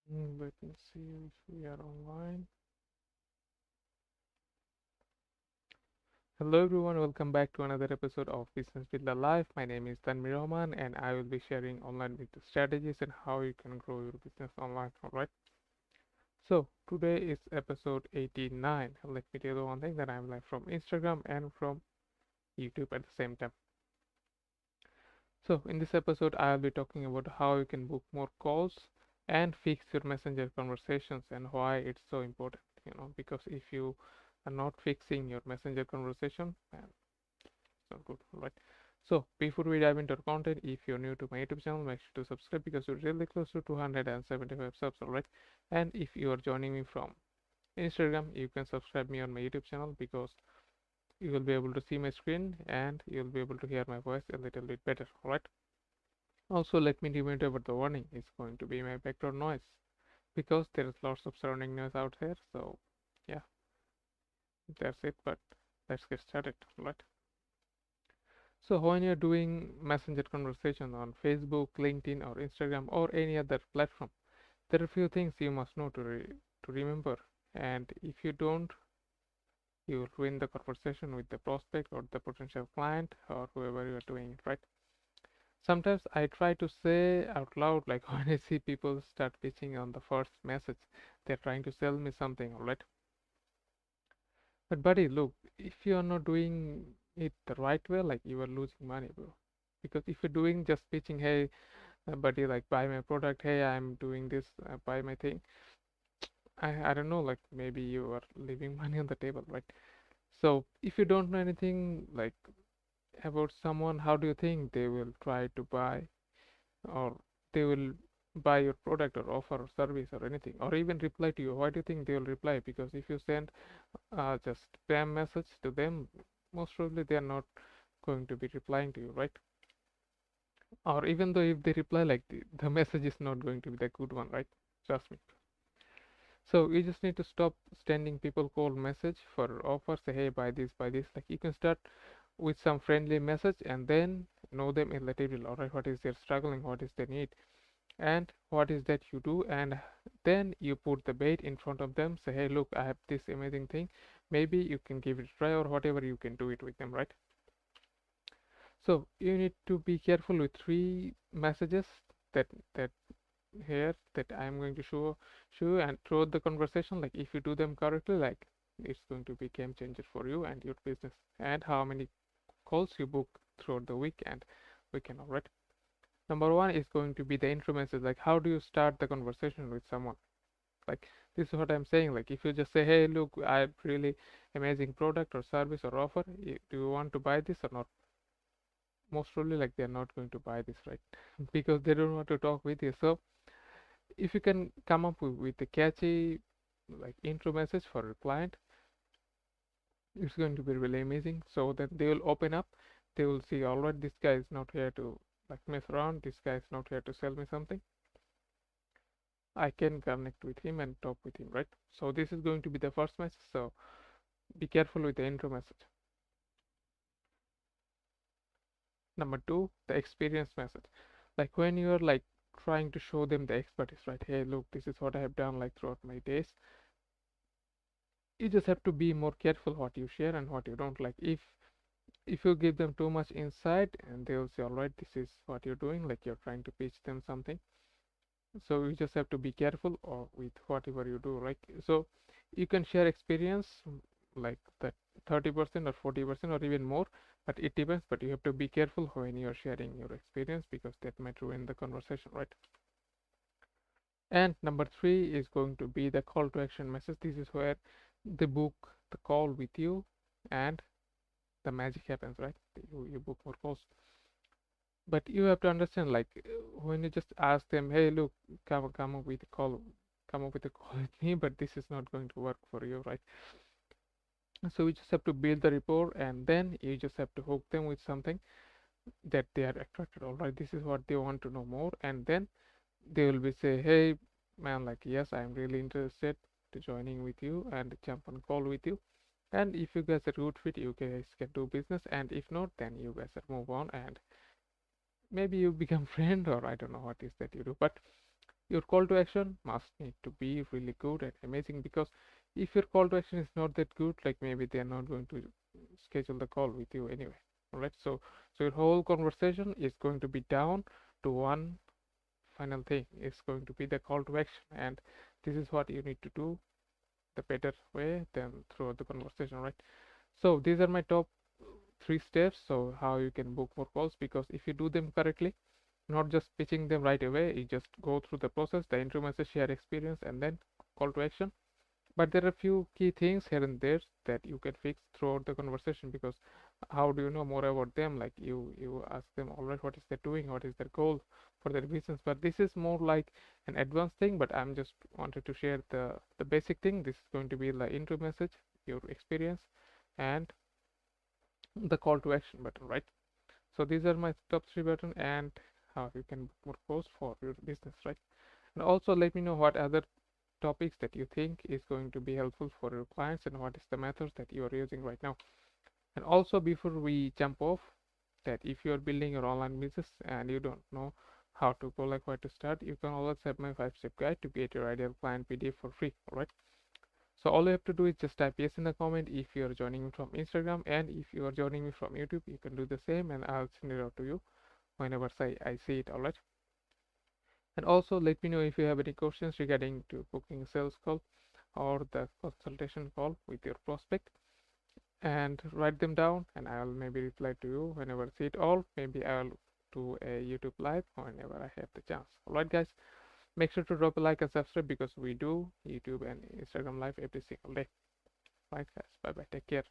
Let me see if we are online. Hello everyone, welcome back to another episode of Business Builder Life. My name is Tanvir Rahman and I will be sharing online with the strategies and how you can grow your business online. Alright. So today is episode 89. Let me tell you one thing that I'm live from Instagram and from YouTube at the same time. So in this episode I'll be talking about how you can book more calls and fix your messenger conversations and why it's so important, because if you are not fixing your messenger conversation, man, it's not good, right? So before we dive into our content, if you're new to my YouTube channel, make sure to subscribe because we're really close to 275 subs, alright? And if you are joining me from Instagram, you can subscribe me on my YouTube channel because you will be able to see my screen and you'll be able to hear my voice a little bit better, alright? Also, let me remind you about the warning. It's going to be my background noise because there is lots of surrounding noise out here. So, yeah, that's it. But let's get started, right? So, when you're doing messenger conversation on Facebook, LinkedIn, or Instagram, or any other platform, there are a few things you must know to remember. And if you don't, you will ruin the conversation with the prospect or the potential client or whoever you are doing it, right? Sometimes I try to say out loud, like when I see people start pitching on the first message, they're trying to sell me something, alright? But buddy, look, if you are not doing it the right way, like you are losing money, bro. Because if you're doing just pitching, hey, buddy, like buy my product, hey, I'm doing this, buy my thing. I don't know, like maybe you are leaving money on the table, right? So if you don't know anything like about someone, how do you think they will try to buy or they will buy your product or offer or service or anything or even reply to you? Why do you think they will reply? Because if you send just spam message to them, most probably they are not going to be replying to you, right? Or even though if they reply, like the message is not going to be the good one, right? Trust me. So you just need to stop sending people cold message for offers, say hey buy this, buy this. Like you can start with some friendly message and then know them in little bit. Alright, what is their struggling, what is their need, and what is that you do, and then you put the bait in front of them, say hey look, I have this amazing thing, maybe you can give it a try or whatever, you can do it with them, right? So you need to be careful with three messages that here that I'm going to show you and throughout the conversation. Like if you do them correctly, like it's going to be game changer for you and your business and how many calls you book throughout the week and weekend, alright? Number one is going to be the intro message. Like how do you start the conversation with someone? Like this is what I'm saying. Like if you just say, hey look, I have really amazing product or service or offer, do you want to buy this or not? Most probably like they're not going to buy this, right? Because they don't want to talk with you. So if you can come up with a catchy like intro message for a client, it's going to be really amazing. So that they will open up, they will see, all right, this guy is not here to like mess around, this guy is not here to sell me something, I can connect with him and talk with him, right? So this is going to be the first message. So be careful with the intro message. Number two, the experience message. Like when you're like trying to show them the expertise, right? Hey look, this is what I have done like throughout my days. You just have to be more careful what you share and what you don't. Like if you give them too much insight and they'll say, all right, this is what you're doing, like you're trying to pitch them something. So you just have to be careful or with whatever you do, right? So you can share experience, like that 30% or 40% or even more, but it depends. But you have to be careful when you're sharing your experience because that might ruin the conversation, right? And number three is going to be the call to action message. This is where they book the call with you and the magic happens, right? You book more calls. But you have to understand, like when you just ask them, hey look, come up with a call, come up with a call with me, but this is not going to work for you, right? So we just have to build the rapport and then you just have to hook them with something that they are attracted. All right, this is what they want to know more, and then they will be say, hey man, like yes, I'm really interested to joining with you and jump on call with you. And if you guys are good fit, you guys can do business, and if not, then you guys are move on and maybe you become friend or I don't know what is that you do. But Your call to action must need to be really good and amazing, because if your call to action is not that good, like maybe they are not going to schedule the call with you anyway. All right, so your whole conversation is going to be down to one final thing. It's going to be the call to action, and this is what you need to do the better way than throughout the conversation, right? So these are my top three steps, so how you can book more calls, because if you do them correctly, not just pitching them right away, you just go through the process, the intro message, share experience, and then call to action. But there are a few key things here and there that you can fix throughout the conversation, because how do you know more about them? Like you ask them, all right, what is they doing, what is their goal for their business? But this is more like an advanced thing, but I'm just wanted to share the basic thing. This is going to be the intro message, your experience, and the call to action button, right? So these are my top three button, and how you can book more posts for your business, right? And also let me know what other topics that you think is going to be helpful for your clients, and what is the methods that you are using right now. And also, before we jump off, that if you are building your online business and you don't know how to go, like where to start, you can always have my 5-step guide to get your ideal client PDF for free. All right, so all you have to do is just type yes in the comment if you are joining me from Instagram, and if you are joining me from YouTube, you can do the same, and I'll send it out to you whenever I see it. All right, and also let me know if you have any questions regarding to booking a sales call or the consultation call with your prospect, and write them down, and I'll maybe reply to you whenever I see it, or maybe I'll do a YouTube live whenever I have the chance. Alright guys, make sure to drop a like and subscribe, because we do YouTube and Instagram live every single day. Right guys, bye bye, take care.